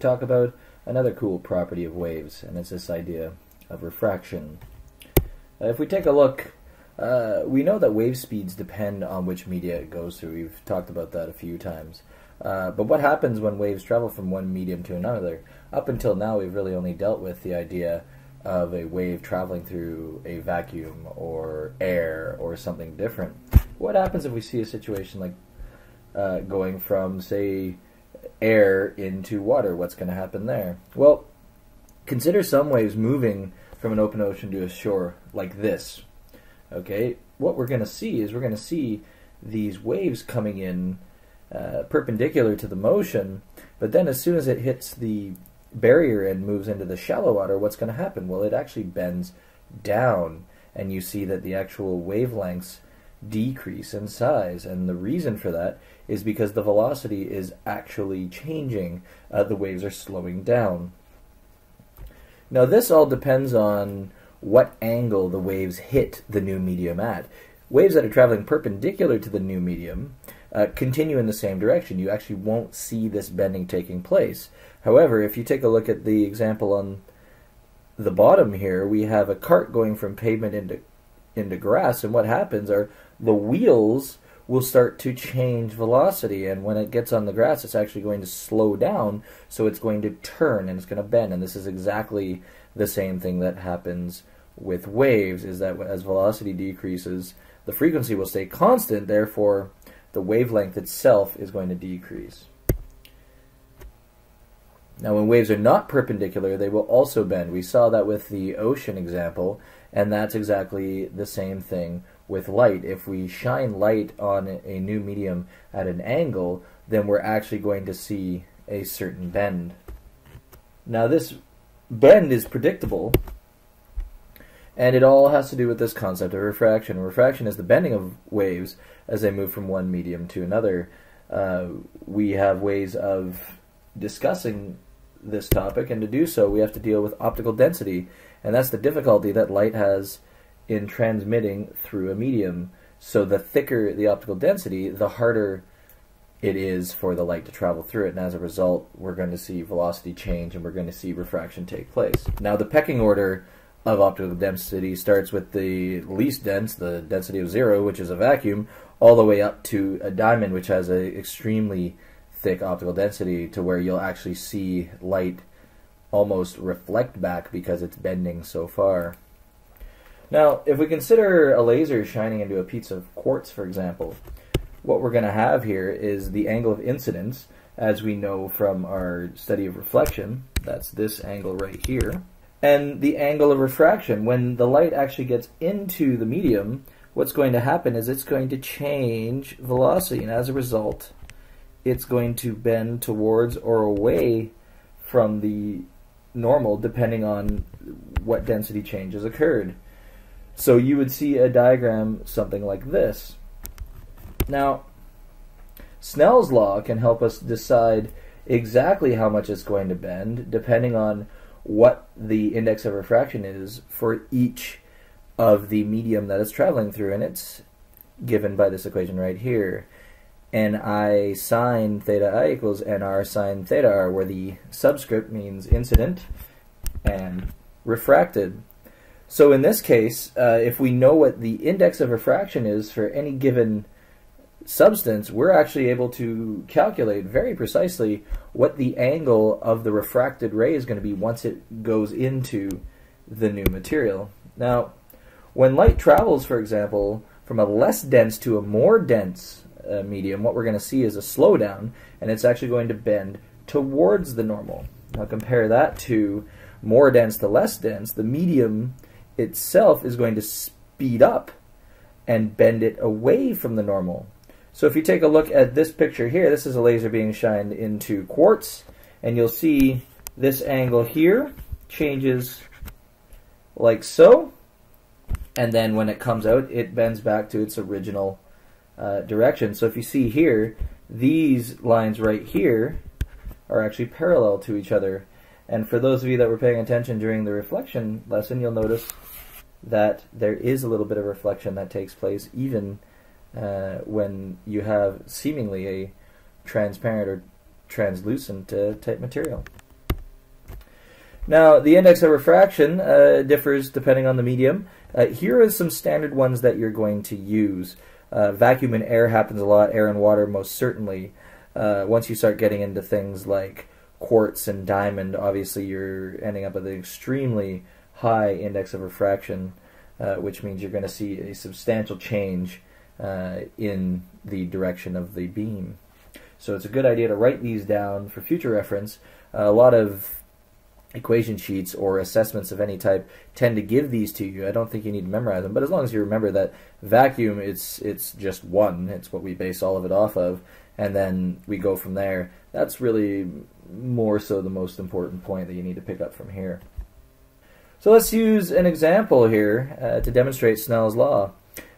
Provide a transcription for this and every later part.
talk about another cool property of waves, and it's this idea of refraction. If we take a look, we know that wave speeds depend on which media it goes through. We've talked about that a few times. But what happens when waves travel from one medium to another? Up until now, we've really only dealt with the idea of a wave traveling through a vacuum or air or something different. What happens if we see a situation like going from, say, air into water? What's going to happen there? Well, consider some waves moving from an open ocean to a shore like this. Okay, what we're going to see is these waves coming in perpendicular to the motion, but then as soon as it hits the barrier and moves into the shallow water, what's going to happen? Well, it actually bends down, and you see that the actual wavelengths decrease in size, and the reason for that is because the velocity is actually changing. The waves are slowing down. Now, this all depends on what angle the waves hit the new medium at. Waves that are traveling perpendicular to the new medium continue in the same direction. You actually won't see this bending taking place. However, if you take a look at the example on the bottom here, we have a cart going from pavement into grass, and what happens are the wheels will start to change velocity, and when it gets on the grass, it's actually going to slow down, so it's going to turn and it's going to bend. And this is exactly the same thing that happens with waves, is that as velocity decreases, the frequency will stay constant, therefore the wavelength itself is going to decrease. Now, when waves are not perpendicular, they will also bend. We saw that with the ocean example, and that's exactly the same thing with light. If we shine light on a new medium at an angle, then we're actually going to see a certain bend. Now, this bend is predictable, and it all has to do with this concept of refraction. Refraction is the bending of waves as they move from one medium to another. We have ways of discussing this topic, and to do so we have to deal with optical density, and that's the difficulty that light has in transmitting through a medium. So the thicker the optical density, the harder it is for the light to travel through it, and as a result we're going to see velocity change and we're going to see refraction take place. Now, the pecking order of optical density starts with the least dense, the density of 0, which is a vacuum, all the way up to a diamond, which has an extremely thick optical density, to where you'll actually see light almost reflect back because it's bending so far. Now, if we consider a laser shining into a piece of quartz, for example, what we're going to have here is the angle of incidence, as we know from our study of reflection. That's this angle right here. And the angle of refraction. When the light actually gets into the medium, what's going to happen is it's going to change velocity, and as a result, it's going to bend towards or away from the normal, depending on what density change has occurred. So you would see a diagram something like this. Now, Snell's law can help us decide exactly how much it's going to bend, depending on what the index of refraction is for each of the medium that it's traveling through, and it's given by this equation right here. Ni sine theta I equals Nr sine theta R, where the subscript means incident and refracted. So in this case, if we know what the index of refraction is for any given substance, we're actually able to calculate very precisely what the angle of the refracted ray is going to be once it goes into the new material. Now, when light travels, for example, from a less dense to a more dense medium, what we're going to see is a slowdown, and it's actually going to bend towards the normal. Now compare that to more dense to less dense. The medium itself is going to speed up and bend it away from the normal. So if you take a look at this picture here, this is a laser being shined into quartz, and you'll see this angle here changes like so, and then when it comes out, it bends back to its original direction. So if you see here, these lines right here are actually parallel to each other. And for those of you that were paying attention during the reflection lesson, you'll notice that there is a little bit of reflection that takes place even when you have seemingly a transparent or translucent type material. Now, the index of refraction differs depending on the medium. Here are some standard ones that you're going to use. Vacuum and air happens a lot, air and water most certainly. Once you start getting into things like quartz and diamond, obviously you're ending up with an extremely high index of refraction, which means you're going to see a substantial change in the direction of the beam. So it's a good idea to write these down for future reference. A lot of equation sheets or assessments of any type tend to give these to you. I don't think you need to memorize them, but as long as you remember that vacuum, it's just one. It's what we base all of it off of, and then we go from there. That's really more so the most important point that you need to pick up from here. So let's use an example here to demonstrate Snell's law.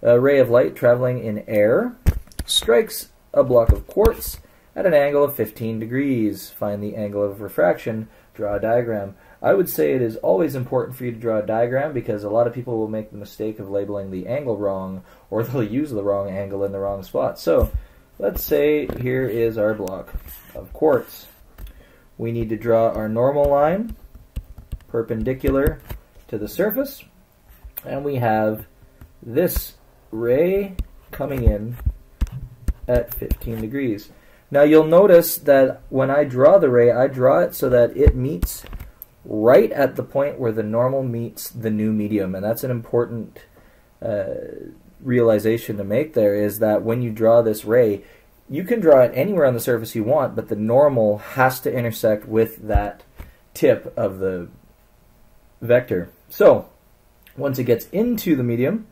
A ray of light traveling in air strikes a block of quartz at an angle of 15 degrees. Find the angle of refraction. Draw a diagram. I would say it is always important for you to draw a diagram because a lot of people will make the mistake of labeling the angle wrong, or they'll use the wrong angle in the wrong spot. So let's say here is our block of quartz. We need to draw our normal line perpendicular to the surface, and we have this ray coming in at 15 degrees. Now you'll notice that when I draw the ray, I draw it so that it meets right at the point where the normal meets the new medium, and that's an important realization to make there, is that when you draw this ray, you can draw it anywhere on the surface you want, but the normal has to intersect with that tip of the vector. So once it gets into the medium,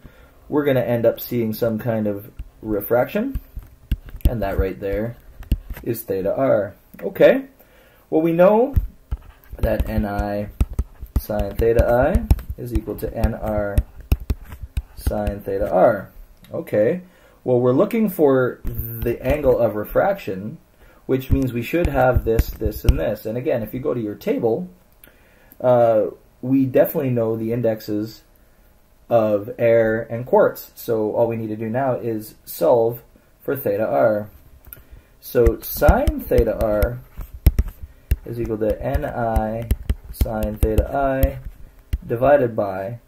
we're going to end up seeing some kind of refraction, and that right there is theta r. Okay, well, we know that ni sine theta I is equal to nr sine theta r. Okay, well, we're looking for the angle of refraction, which means we should have this, this, and this. And again, if you go to your table, we definitely know the indexes of air and quartz. So all we need to do now is solve for theta r. So sine theta r is equal to ni sine theta I divided by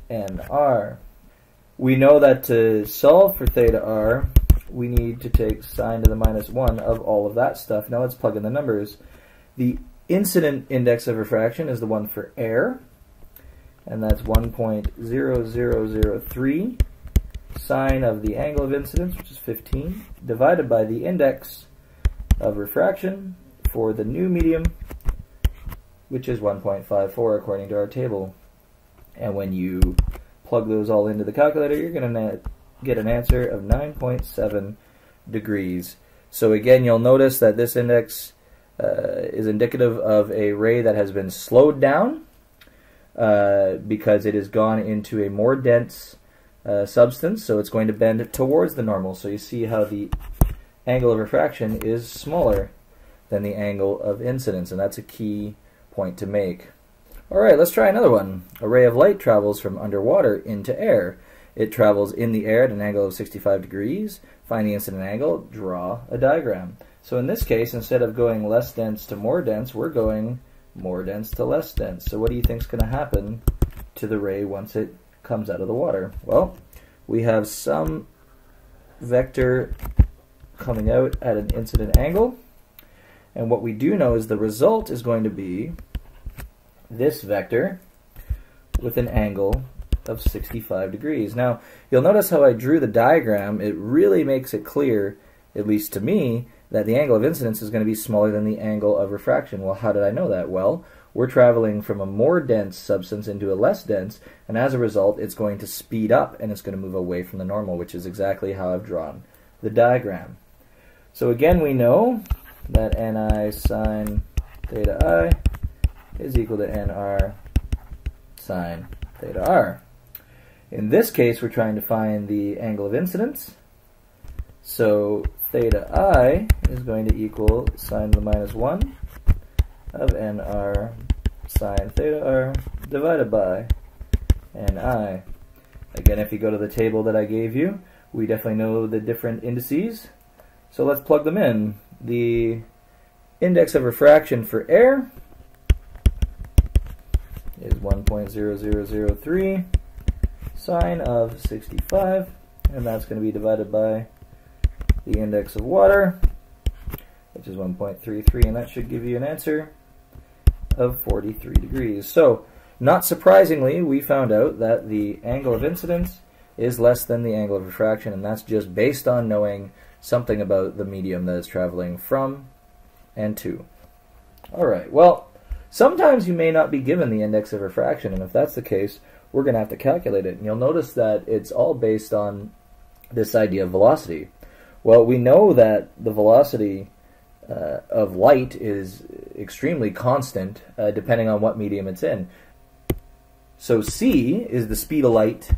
nr. We know that to solve for theta r, we need to take sine to the minus 1 of all of that stuff. Now let's plug in the numbers. The incident index of refraction is the one for air, and that's 1.0003. Sine of the angle of incidence, which is 15, divided by the index of refraction for the new medium, which is 1.54 according to our table. And when you plug those all into the calculator, you're going to get an answer of 9.7 degrees. So again, you'll notice that this index is indicative of a ray that has been slowed down because it has gone into a more dense substance, so it's going to bend towards the normal. So you see how the angle of refraction is smaller than the angle of incidence, and that's a key point to make. Alright, let's try another one. A ray of light travels from underwater into air. It travels in the air at an angle of 65 degrees. Find the incident angle, draw a diagram. So in this case, instead of going less dense to more dense, we're going more dense to less dense. So what do you think is going to happen to the ray once it comes out of the water? Well, we have some vector coming out at an incident angle, and what we do know is the result is going to be this vector with an angle of 65 degrees. Now, you'll notice how I drew the diagram. It really makes it clear, at least to me, that the angle of incidence is going to be smaller than the angle of refraction. Well, how did I know that? Well, we're traveling from a more dense substance into a less dense, and as a result, it's going to speed up and it's going to move away from the normal, which is exactly how I've drawn the diagram. So again, we know that ni sine theta I is equal to nr sine theta r. In this case, we're trying to find the angle of incidence. So theta I is going to equal sine to the minus 1 of nr sine theta r divided by ni. Again, if you go to the table that I gave you, we definitely know the different indices. So let's plug them in. The index of refraction for air 1.0003 sine of 65, and that's going to be divided by the index of water, which is 1.33, and that should give you an answer of 43 degrees. So, not surprisingly, we found out that the angle of incidence is less than the angle of refraction, and that's just based on knowing something about the medium that is traveling from and to. Alright, well, sometimes you may not be given the index of refraction, and if that's the case, we're going to have to calculate it. And you'll notice that it's all based on this idea of velocity. Well, we know that the velocity of light is extremely constant depending on what medium it's in. So c is the speed of light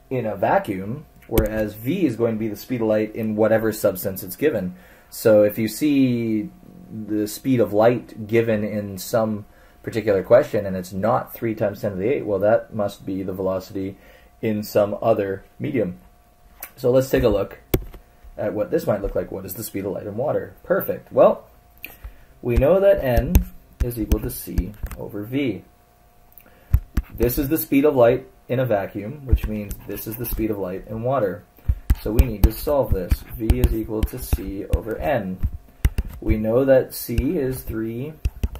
in a vacuum, whereas v is going to be the speed of light in whatever substance it's given. So if you see the speed of light given in some particular question and it's not 3 times 10 to the 8, well, that must be the velocity in some other medium. So let's take a look at what this might look like. What is the speed of light in water? Perfect. Well, we know that n is equal to c over v. This is the speed of light in a vacuum, which means this is the speed of light in water. So we need to solve this. V is equal to c over n. We know that c is 3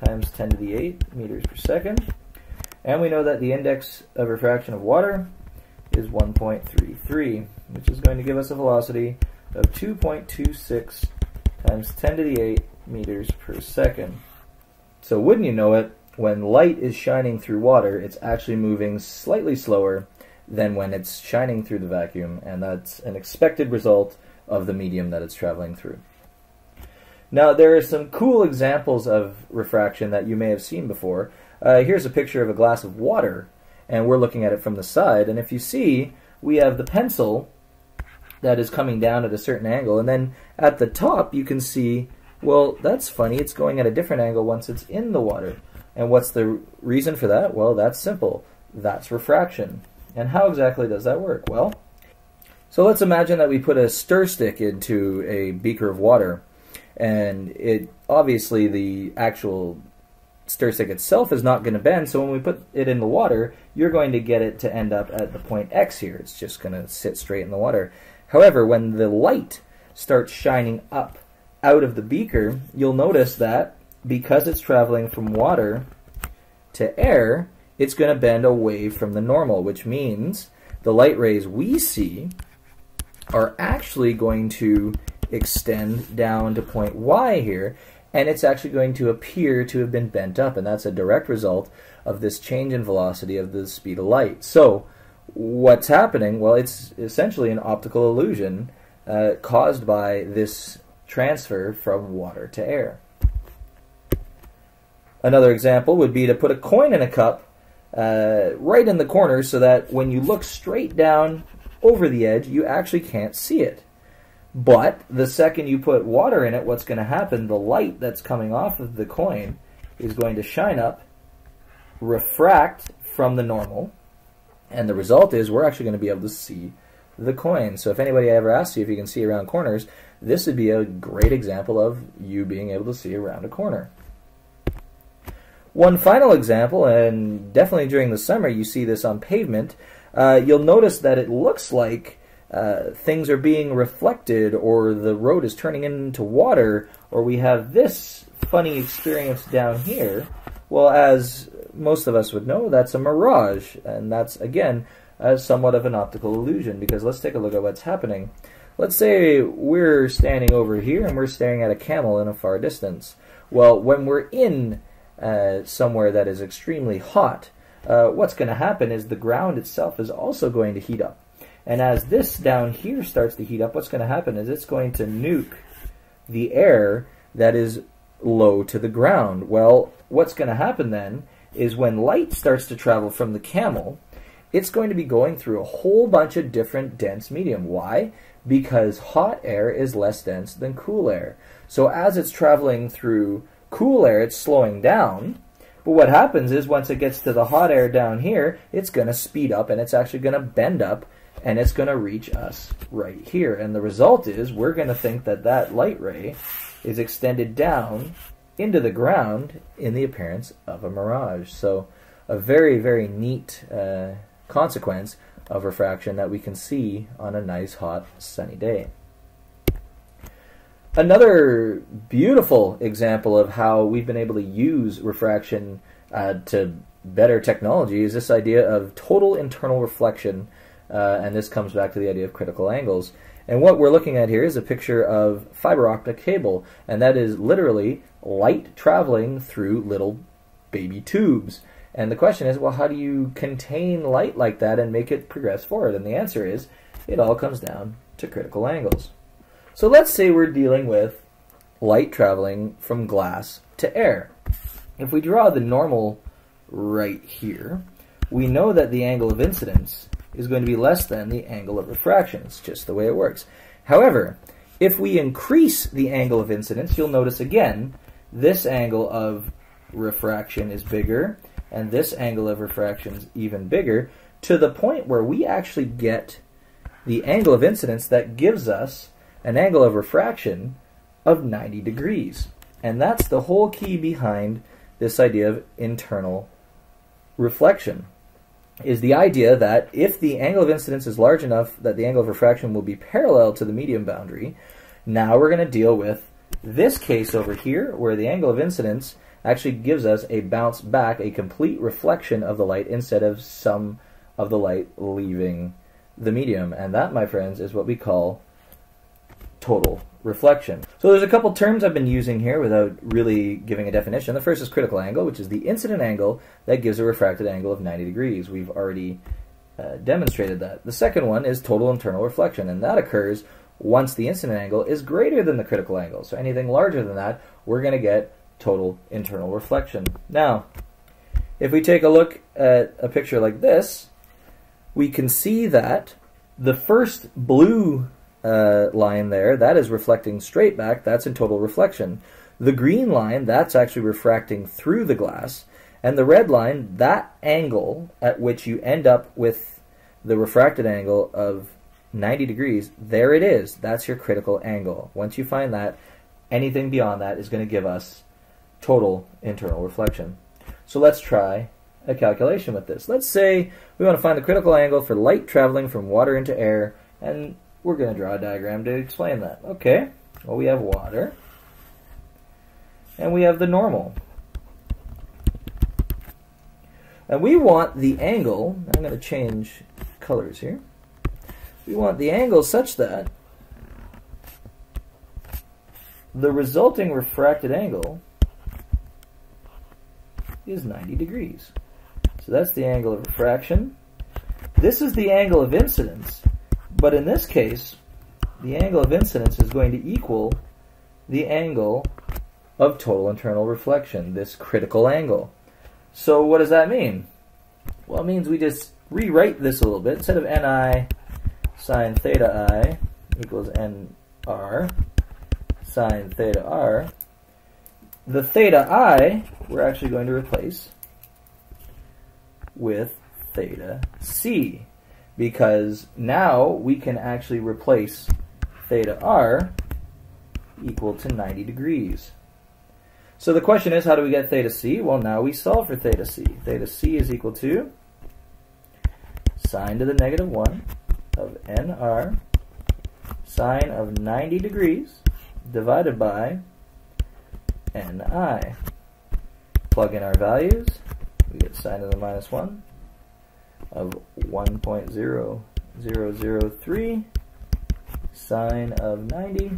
times 10 to the 8 meters per second. And we know that the index of refraction of water is 1.33, which is going to give us a velocity of 2.26 times 10 to the 8 meters per second. So wouldn't you know it, when light is shining through water, it's actually moving slightly slower than when it's shining through the vacuum, and that's an expected result of the medium that it's traveling through. Now, there are some cool examples of refraction that you may have seen before. Here's a picture of a glass of water, and we're looking at it from the side, and if you see, we have the pencil that is coming down at a certain angle, and then at the top you can see, well, that's funny, it's going at a different angle once it's in the water. And what's the reason for that? Well, that's simple. That's refraction. And how exactly does that work? Well, so let's imagine that we put a stir stick into a beaker of water, and it obviously the actual stir stick itself is not going to bend, so when we put it in the water, you're going to get it to end up at the point X here. It's just going to sit straight in the water. However, when the light starts shining up out of the beaker, you'll notice that because it's traveling from water to air, it's going to bend away from the normal, which means the light rays we see are actually going to extend down to point Y here, and it's actually going to appear to have been bent up, and that's a direct result of this change in velocity of the speed of light. So what's happening? Well, it's essentially an optical illusion caused by this transfer from water to air. Another example would be to put a coin in a cup right in the corner so that when you look straight down over the edge, you actually can't see it. But the second you put water in it, what's going to happen? The light that's coming off of the coin is going to shine up, refract from the normal, and the result is we're actually going to be able to see the coin. So if anybody ever asks you if you can see around corners, this would be a great example of you being able to see around a corner. One final example, and definitely during the summer you see this on pavement, you'll notice that it looks like things are being reflected, or the road is turning into water, or we have this funny experience down here. Well, as most of us would know, that's a mirage, and that's, again, somewhat of an optical illusion, because let's take a look at what's happening. Let's say we're standing over here and we're staring at a camel in a far distance. Well, when we're in somewhere that is extremely hot, what's going to happen is the ground itself is also going to heat up. And as this down here starts to heat up, what's going to happen is it's going to nuke the air that is low to the ground. Well, what's going to happen then is when light starts to travel from the camel, it's going to be going through a whole bunch of different dense medium. Why? Because hot air is less dense than cool air. So as it's traveling through cool air, it's slowing down. But what happens is once it gets to the hot air down here, it's going to speed up, and it's actually going to bend up, and it's going to reach us right here. And the result is we're going to think that that light ray is extended down into the ground in the appearance of a mirage. So a very, very neat consequence of refraction that we can see on a nice, hot, sunny day. Another beautiful example of how we've been able to use refraction to better technology is this idea of total internal reflection, and this comes back to the idea of critical angles. And what we're looking at here is a picture of fiber optic cable, and that is literally light traveling through little baby tubes. And the question is, well, how do you contain light like that and make it progress forward? And the answer is, it all comes down to critical angles. So let's say we're dealing with light traveling from glass to air. If we draw the normal right here, we know that the angle of incidence is going to be less than the angle of refraction. It's just the way it works. However, if we increase the angle of incidence, you'll notice again, this angle of refraction is bigger, and this angle of refraction is even bigger, to the point where we actually get the angle of incidence that gives us an angle of refraction of 90 degrees. And that's the whole key behind this idea of internal reflection, is the idea that if the angle of incidence is large enough that the angle of refraction will be parallel to the medium boundary, now we're going to deal with this case over here, where the angle of incidence actually gives us a bounce back, a complete reflection of the light instead of some of the light leaving the medium. And that, my friends, is what we call total reflection. So there's a couple terms I've been using here without really giving a definition. The first is critical angle, which is the incident angle that gives a refracted angle of 90 degrees. We've already demonstrated that. The second one is total internal reflection, and that occurs once the incident angle is greater than the critical angle. So anything larger than that, we're going to get total internal reflection. Now, if we take a look at a picture like this, we can see that the first blue line there, that is reflecting straight back, that's in total reflection. The green line, that's actually refracting through the glass, and the red line, that angle at which you end up with the refracted angle of 90 degrees, there it is. That's your critical angle. Once you find that, anything beyond that is going to give us total internal reflection. So let's try a calculation with this. Let's say we want to find the critical angle for light traveling from water into air, and we're going to draw a diagram to explain that. Okay, well, we have water, and we have the normal. And we want the angle, I'm going to change colors here, we want the angle such that the resulting refracted angle is 90 degrees. So that's the angle of refraction. This is the angle of incidence, but in this case, the angle of incidence is going to equal the angle of total internal reflection, this critical angle. So what does that mean? Well, it means we just rewrite this a little bit. Instead of Ni sine theta I equals Nr sine theta R, the theta I we're actually going to replace with theta C, because now we can actually replace theta R equal to 90 degrees. So the question is, how do we get theta C? Well, now we solve for theta C. Theta C is equal to sine to the negative 1 of Nr sine of 90 degrees divided by Ni. Plug in our values, we get sine to the minus 1 of 1.0003 sine of 90,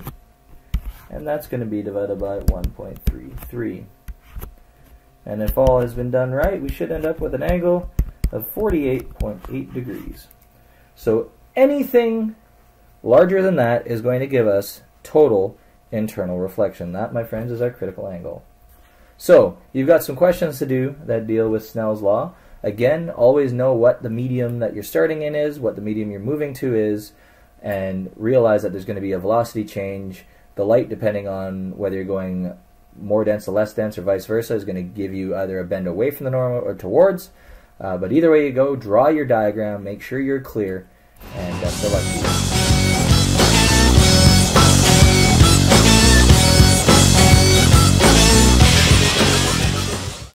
and that's going to be divided by 1.33. And if all has been done right, we should end up with an angle of 48.8 degrees. So anything larger than that is going to give us total internal reflection. That, my friends, is our critical angle. So you've got some questions to do that deal with Snell's law. Again, always know what the medium that you're starting in is, what the medium you're moving to is, and realize that there's going to be a velocity change. The light, depending on whether you're going more dense to less dense or vice versa, is going to give you either a bend away from the normal or towards. But either way you go, draw your diagram, make sure you're clear, and best of luck to you.